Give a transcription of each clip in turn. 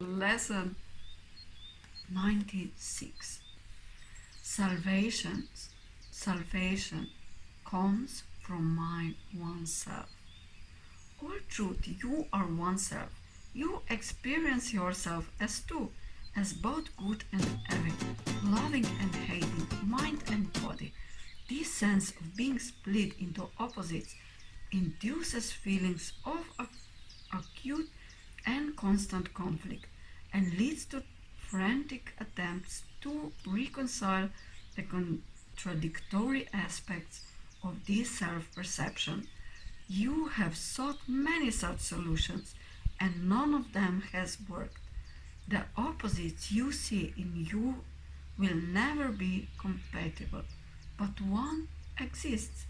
Lesson 96. Salvation comes from oneself. All truth, you are oneself. You experience yourself as two, as both good and evil, loving and hating, mind and body. This sense of being split into opposites induces feelings of acute and constant conflict and leads to frantic attempts to reconcile the contradictory aspects of this self-perception. You have sought many such solutions, and none of them has worked. The opposites you see in you will never be compatible, but one exists.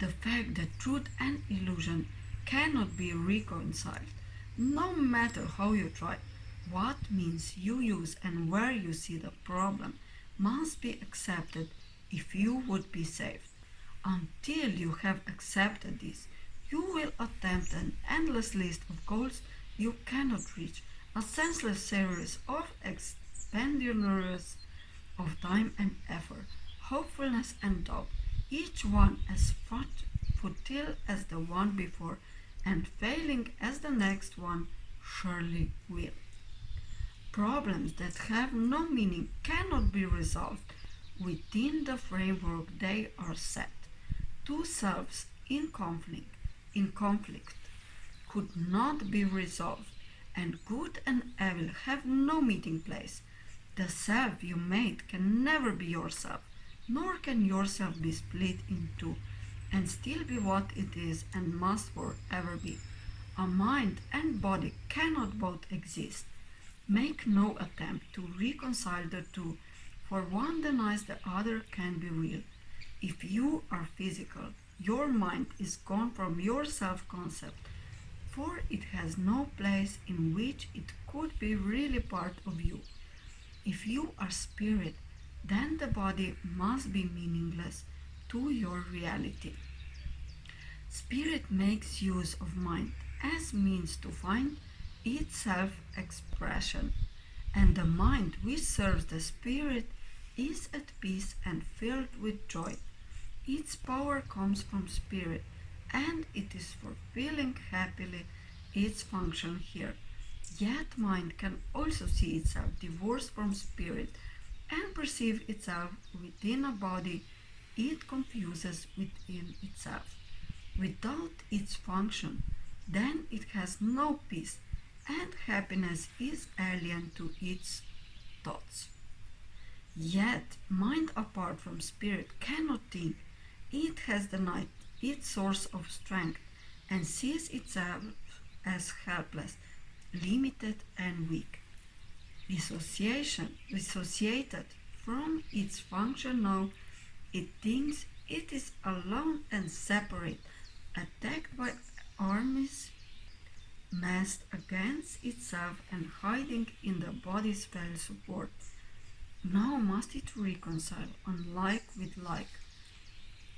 The fact that truth and illusion cannot be reconciled, no matter how you try, what means you use and where you see the problem, must be accepted if you would be saved. Until you have accepted this, you will attempt an endless list of goals you cannot reach, a senseless series of expenditures of time and effort, hopefulness and doubt, each one as futile as the one before, and failing as the next one surely will. Problems that have no meaning cannot be resolved within the framework they are set. Two selves in conflict could not be resolved, and good and evil have no meeting place. The self you made can never be yourself, nor can yourself be split in two and still be what it is and must forever be. A mind and body cannot both exist. Make no attempt to reconcile the two, for one denies the other can be real. If you are physical, your mind is gone from your self-concept, for it has no place in which it could be really part of you. If you are spirit, then the body must be meaningless to your reality. Spirit makes use of mind as means to find its self-expression, and the mind which serves the spirit is at peace and filled with joy. Its power comes from spirit, and it is fulfilling happily its function here. Yet mind can also see itself divorced from spirit and perceive itself within a body it confuses within itself. Without its function, then it has no peace, and happiness is alien to its thoughts. Yet mind apart from spirit cannot think. It has denied its source of strength and sees itself as helpless, limited and weak. Dissociated from its function now, it thinks it is alone and separate, attacked by armies massed against itself and hiding in the body's fell support. Now must it reconcile unlike with like,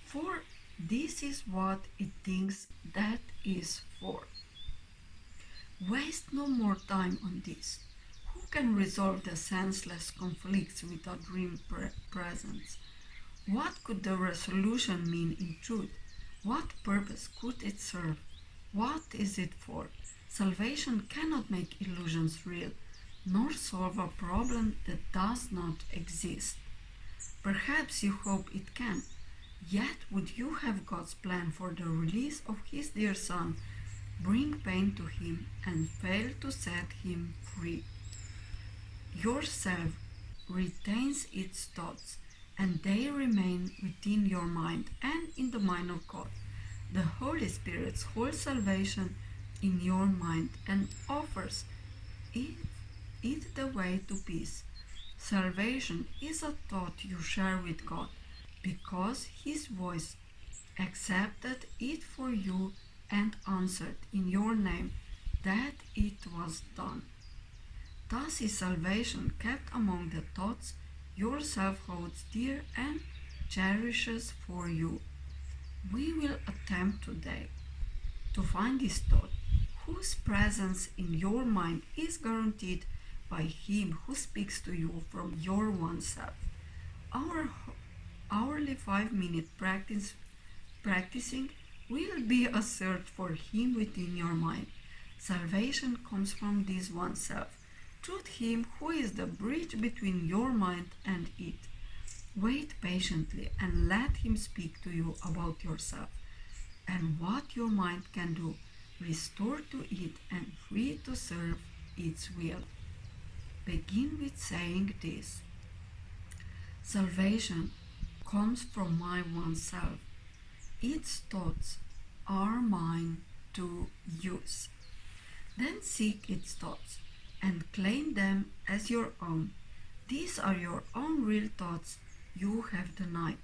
for this is what it thinks that is for. Waste no more time on this. Who can resolve the senseless conflicts without dream presence? What could the resolution mean in truth? What purpose could it serve? What is it for? Salvation cannot make illusions real, nor solve a problem that does not exist. Perhaps you hope it can, yet would you have God's plan for the release of His dear Son bring pain to Him and fail to set Him free? Yourself retains its thoughts, and they remain within your mind and in the mind of God. The Holy Spirit holds salvation in your mind and offers it the way to peace. Salvation is a thought you share with God, because His voice accepted it for you and answered in your name that it was done. Thus is salvation kept among the thoughts yourself holds dear and cherishes for you. We will attempt today to find this thought whose presence in your mind is guaranteed by Him who speaks to you from your one self. Our hourly 5-minute practicing will be a search for Him within your mind. Salvation comes from this one self, through Him who is the bridge between your mind and it. Wait patiently and let Him speak to you about yourself and what your mind can do, restored to it and free to serve its will. Begin with saying this: Salvation comes from my one self. Its thoughts are mine to use. Then seek its thoughts and claim them as your own. These are your own real thoughts you have denied.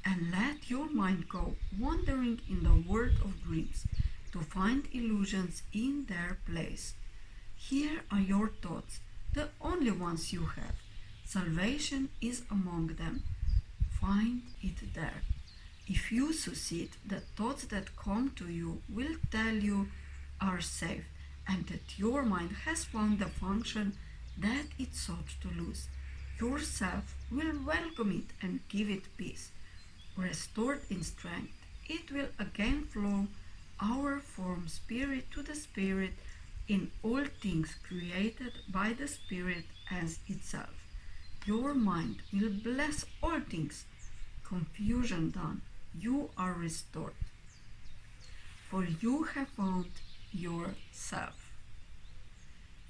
And let your mind go wandering in the world of dreams to find illusions in their place. Here are your thoughts, the only ones you have. Salvation is among them. Find it there. If you succeed, the thoughts that come to you will tell you are safe and that your mind has found the function that it sought to lose. Yourself will welcome it and give it peace. Restored in strength, it will again flow our form spirit to the Spirit in all things created by the Spirit as itself. Your mind will bless all things. Confusion done, you are restored. For you have found yourself.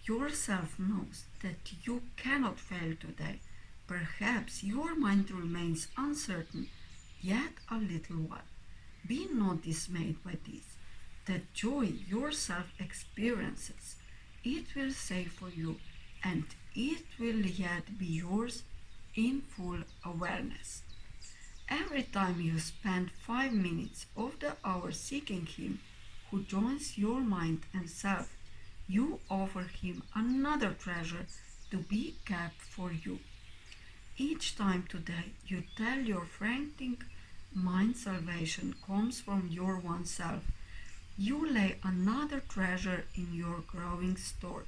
Yourself knows that you cannot fail today. Perhaps your mind remains uncertain yet a little while. Be not dismayed by this. The joy yourself experiences, it will say for you, and it will yet be yours in full awareness. Every time you spend 5 minutes of the hour seeking Him who joins your mind and self, you offer Him another treasure to be kept for you. Each time today you tell your frantic mind salvation comes from your one self, you lay another treasure in your growing store,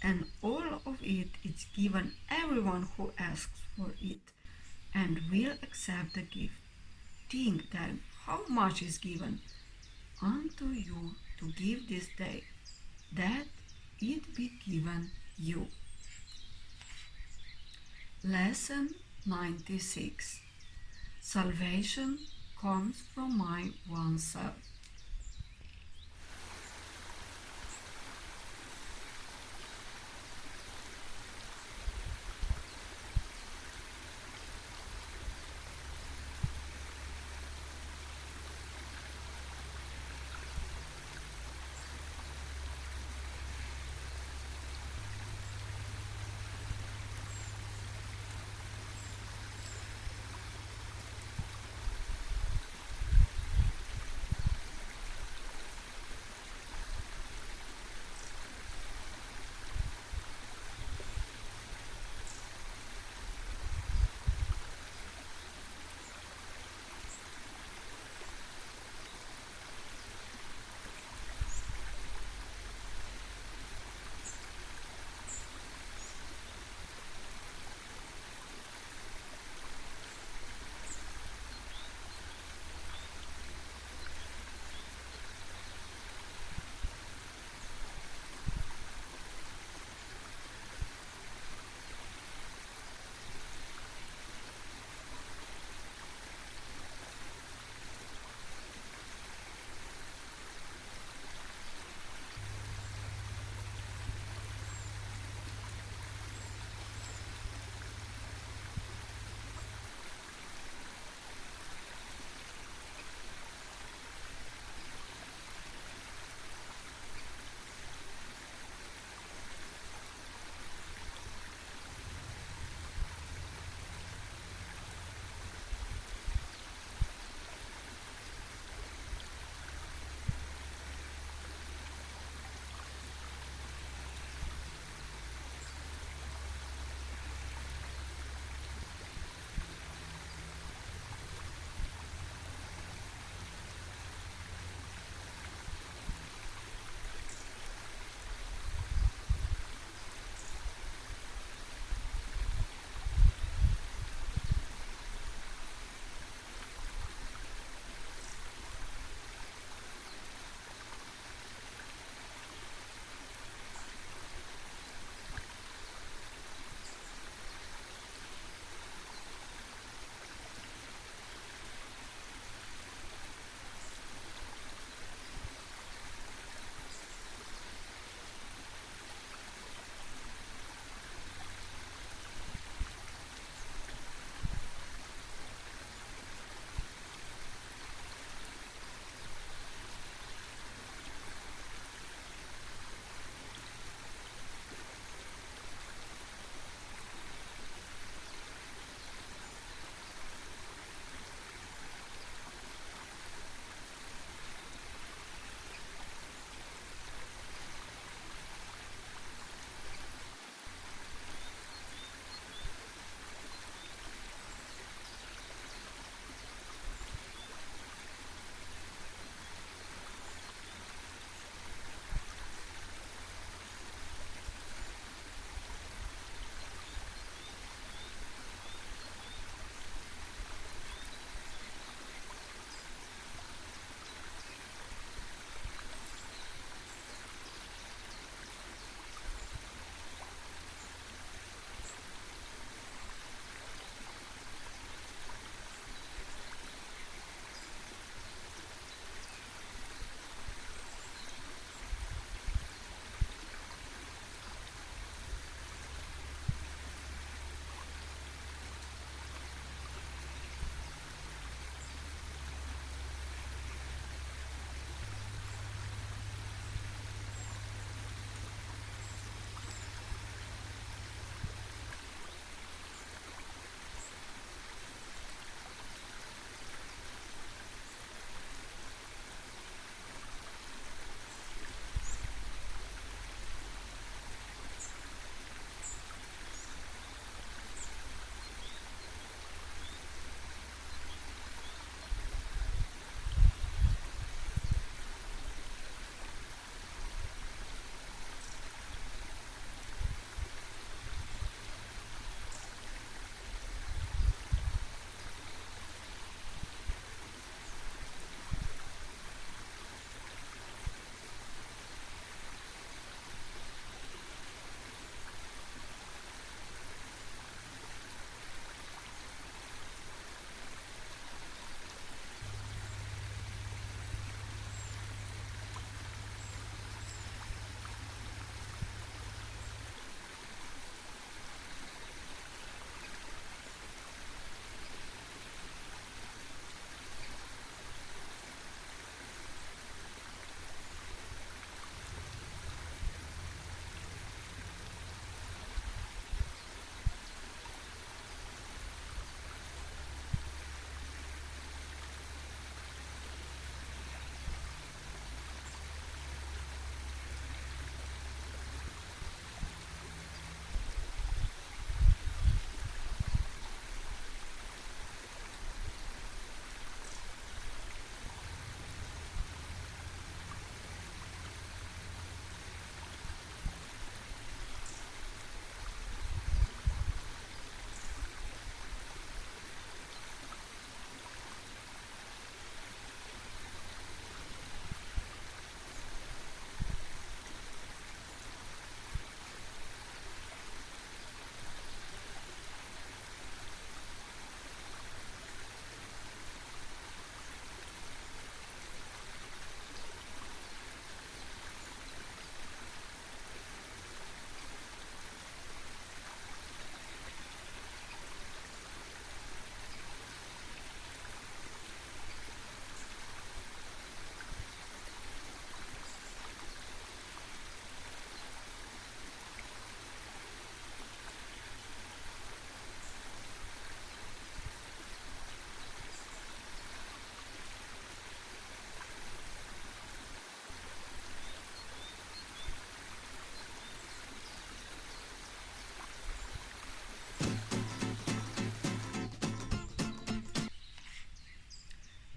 and all of it is given everyone who asks for it and will accept the gift. Think then how much is given unto you to give this day, that it be given you. Lesson 96. Salvation comes from my one self.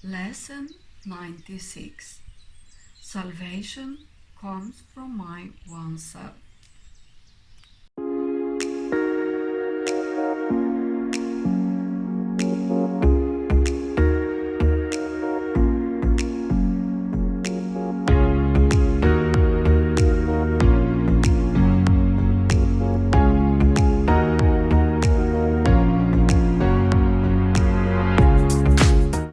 Lesson 96. Salvation comes from my oneself.